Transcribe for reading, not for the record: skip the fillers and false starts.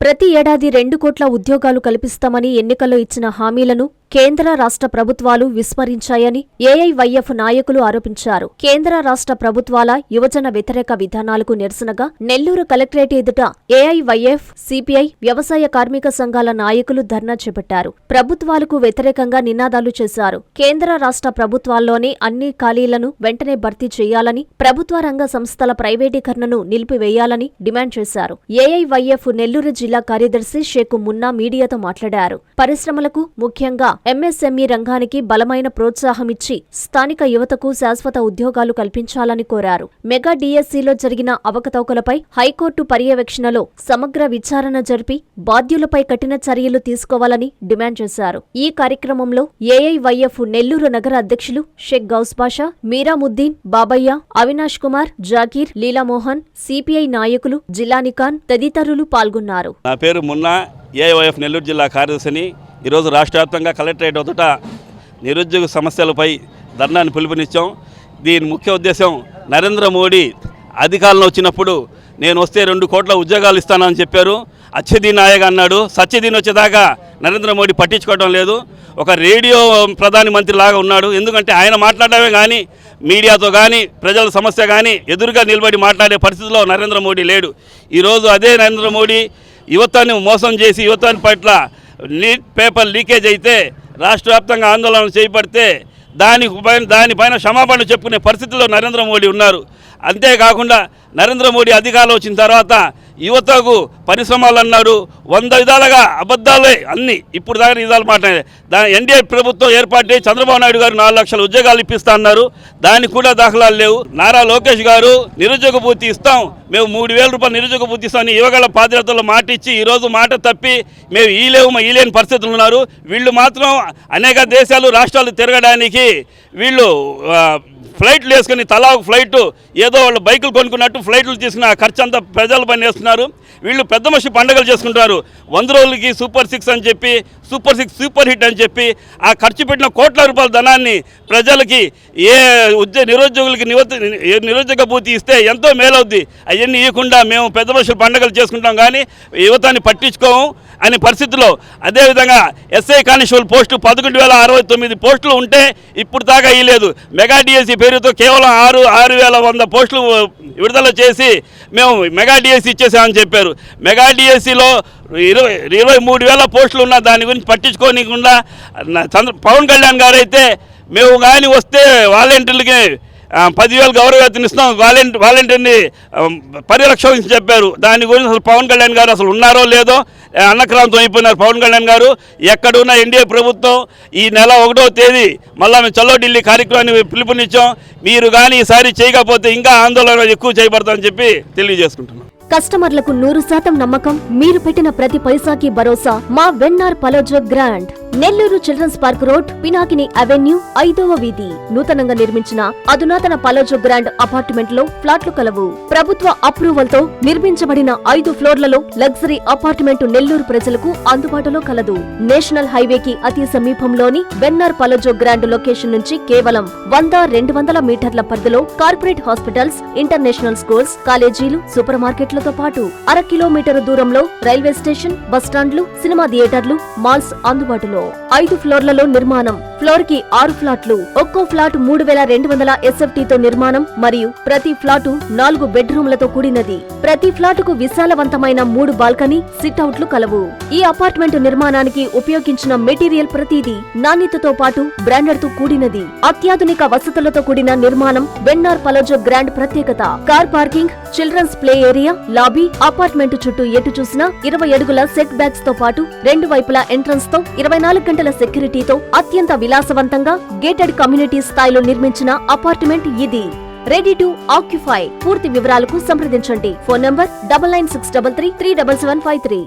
ప్రతి ఏడాది 2 కోట్ల ఉద్యోగాలు కల్పిస్తామని ఎన్నికల్లో ఇచ్చిన హామీలను కేంద్ర రాష్ట్ర ప్రభుత్వాలు విస్మరించాయని ఏఐవైఎఫ్ నాయకులు ఆరోపించారు. కేంద్ర రాష్ట్ర ప్రభుత్వాల యువజన వ్యతిరేక విధానాలకు నిరసనగా నెల్లూరు కలెక్టరేట్ ఎదుట ఏఐవైఎఫ్, సిపిఐ, వ్యవసాయ కార్మిక సంఘాల నాయకులు ధర్నా చేపట్టారు. ప్రభుత్వాలకు వ్యతిరేకంగా నినాదాలు చేశారు. కేంద్ర రాష్ట్ర ప్రభుత్వాల్లోని అన్ని ఖాళీలను వెంటనే భర్తీ చేయాలని, ప్రభుత్వ రంగ సంస్థల ప్రైవేటీకరణను నిలిపివేయాలని డిమాండ్ చేశారు. ఏఐవైఎఫ్ నెల్లూరు జిల్లా కార్యదర్శి షేక్ మున్నా మీడియాతో మాట్లాడారు. పరిశ్రమలకు, ముఖ్యంగా ఎంఎస్ఎంఈ రంగానికి బలమైన ప్రోత్సాహమిచ్చి స్థానిక యువతకు శాశ్వత ఉద్యోగాలు కల్పించాలని కోరారు. మెగా డిఎస్సిలో జరిగిన అవకతవకలపై హైకోర్టు పర్యవేక్షణలో సమగ్ర విచారణ జరిపి బాధ్యులపై కఠిన చర్యలు తీసుకోవాలని డిమాండ్ చేశారు. ఈ కార్యక్రమంలో ఏఐవైఎఫ్ నెల్లూరు నగర అధ్యక్షులు షేక్ గౌస్ బాషా, మీరాముద్దీన్, బాబయ్య, అవినాష్ కుమార్, జాకీర్, లీలామోహన్, సిపిఐ నాయకులు, జిలానిఖాన్ తదితరులు పాల్గొన్నారు. నా పేరు మున్నా, ఏఐవైఎఫ్ నెల్లూరు జిల్లా కార్యదర్శిని. ఈరోజు రాష్ట్ర వ్యాప్తంగా కలెక్టరేట్ వద్ద నిరుద్యోగ సమస్యలపై ధర్నాన్ని పిలుపునిచ్చాం. దీని ముఖ్య ఉద్దేశం, నరేంద్ర మోడీ అధికారంలో వచ్చినప్పుడు నేను వస్తే 2 కోట్ల ఉద్యోగాలు ఇస్తానని చెప్పారు. అచ్చదీన్ నాయక్ అన్నాడు. సత్యదీన్ వచ్చేదాకా నరేంద్ర మోడీ పట్టించుకోవడం లేదు. ఒక రేడియో ప్రధాని మంత్రి లాగా ఉన్నాడు. ఎందుకంటే ఆయన మాట్లాడమే కానీ, మీడియాతో కానీ, ప్రజల సమస్య కానీ ఎదురుగా నిలబడి మాట్లాడే పరిస్థితిలో నరేంద్ర మోడీ లేడు. ఈరోజు అదే నరేంద్ర మోడీ యువతని మోసం చేసి యువతని పట్ల పేపర్ లీకేజ్ అయితే రాష్ట్ర వ్యాప్తంగా ఆందోళన చేపడితే దానిపైన క్షమాపణ చెప్పుకునే పరిస్థితుల్లో నరేంద్ర మోడీ ఉన్నారు. అంతేకాకుండా నరేంద్ర మోడీ అధికారంలో వచ్చిన తర్వాత యువతకు పరిశ్రమలు అన్నాడు. 100 విధాలుగా అబద్ధాలే అన్నీ. ఇప్పుడు దాకా నిజాలు మాట్లాడే ఎన్డీఏ ప్రభుత్వం ఏర్పాటు చేసి చంద్రబాబు నాయుడు గారు 4 లక్షల ఉద్యోగాలు ఇప్పిస్తా అన్నారు. దానికి కూడా దాఖలాలు లేవు. నారా లోకేష్ గారు నిరుద్యోగ భృతి ఇస్తాం, మేము 3,000 రూపాయలు నిరుద్యోగ భృతి ఇస్తామని యువగల పాదయాత్రలో మాట ఇచ్చి ఈరోజు మాట తప్పి మేము ఈలేని పరిస్థితులు ఉన్నారు. వీళ్ళు మాత్రం అనేక దేశాలు, రాష్ట్రాలు తిరగడానికి వీళ్ళు ఫ్లైట్లు వేసుకుని తలా ఒక ఫ్లైట్, ఏదో వాళ్ళు బైకులు కొనుక్కున్నట్టు ఫ్లైట్లు తీసుకుని ఆ ఖర్చు అంతా ప్రజల పని వేస్తున్నారు. వీళ్ళు పెద్ద మనిషి పండుగలు చేసుకుంటారు. 100 రోజులకి సూపర్ 6 అని చెప్పి, సూపర్ 6 సూపర్ హిట్ అని చెప్పి ఆ ఖర్చు పెట్టిన కోట్ల రూపాయల ధనాన్ని ప్రజలకి నిరుద్యోగులకి నిరుద్యోగ భృతి ఇస్తే ఎంతో మేలవుద్ది. అవన్నీ ఇవ్వకుండా మేము పెద్ద మనుషులు పండుగలు చేసుకుంటాం కానీ యువతని పట్టించుకోము అనే పరిస్థితిలో, అదేవిధంగా ఎస్ఐ కానిస్టేబుల్ పోస్టు 11,069 పోస్టులు ఉంటే ఇప్పుడు దాకా ఇవ్వలేదు. మెగా డిఎస్సి పేరుతో కేవలం 6,100 పోస్టులు విడుదల చేసి మేము మెగా డిఎస్సి ఇచ్చేసామని చెప్పారు. మెగా డిఎస్సిలో 23,000 పోస్టులు ఉన్న దాని గురించి పట్టించుకోనికుండా పవన్ కళ్యాణ్ గారు అయితే మేము కానీ వస్తే వాలంటీర్లకి 10,000 గౌరవవేతనం ఇస్తాం, వాలంటీర్ని పరిరక్షించి చెప్పారు. దాని గురించి అసలు పవన్ కళ్యాణ్ గారు అసలు ఉన్నారో లేదో అన్నక్రాంతం అయిపోయినారు. పవన్ కళ్యాణ్ గారు ఎక్కడున్న ఎన్డీఏ ప్రభుత్వం ఈ నెల 1వ తేదీ మళ్ళా మేము చలో ఢిల్లీ కార్యక్రమాన్ని పిలుపునిచ్చాం. మీరు కానీ ఈసారి చేయకపోతే ఇంకా ఆందోళన ఎక్కువ చేయబడతామని చెప్పి తెలియజేసుకుంటున్నాం. కస్టమర్లకు 100% నమ్మకం, మీరు పెట్టిన ప్రతి పైసాకి భరోసా మా వెన్నార్ పలోజో grand. Nellore children's park road, Pinakini avenue, 5వ వీధి. నూతనంగా నిర్మించిన అధునాతన పలోజో గ్రాండ్ అపార్ట్మెంట్ లో ఫ్లాట్లు కలవు. ప్రభుత్వ అప్రూవల్ తో నిర్మించబడిన 5 ఫ్లోర్లలో లగ్జరీ అపార్ట్మెంట్ నెల్లూరు ప్రజలకు అందుబాటులో కలదు. నేషనల్ హైవేకి అతి సమీపంలోని వెన్నార్ పలోజో గ్రాండ్ లొకేషన్ నుంచి కేవలం 100-200 మీటర్ల పరిధిలో కార్పొరేట్ హాస్పిటల్స్, ఇంటర్నేషనల్ స్కూల్స్, కాలేజీలు, సూపర్ మార్కెట్లతో పాటు 1/2 కిలోమీటర్ దూరంలో రైల్వే స్టేషన్, బస్టాండ్లు, సినిమా థియేటర్లు, మాల్స్ అందుబాటులో. 5 ఫ్లోర్లలో నిర్మాణం. ఫ్లోర్ కి 6 ఫ్లాట్లు. ఒక్కో ఫ్లాట్ 3,200 SFT తో నిర్మాణం మరియు ప్రతి ఫ్లాటు 4 బెడ్రూమ్లతో కూడినది. ప్రతి ఫ్లాటుకు విశాలవంతమైన 3 బాల్కనీ, సిట్అవుట్లు కలవు. ఈ అపార్ట్మెంట్ నిర్మాణానికి ఉపయోగించిన మెటీరియల్ ప్రతిదీ నాణ్యతతో పాటు బ్రాండెడ్ తో కూడినది. అత్యాధునిక వసతులతో కూడిన నిర్మాణం వెన్నార్ పలోజో గ్రాండ్ ప్రత్యేకత. Car parking, children's play area, lobby, apartment చుట్టూ ఎటు చూసినా 20 అడుగుల సెట్ బ్యాక్స్ తో పాటు 2 వైపులా ఎంట్రన్స్ తో 24 గంటల సెక్యూరిటీతో అత్యంత విలాసవంతంగా గేటెడ్ కమ్యూనిటీ స్థాయిలో నిర్మించిన అపార్ట్మెంట్ ఇది. Ready to occupy. పూర్తి వివరాలకు సంప్రదించండి. Phone number 9963337753.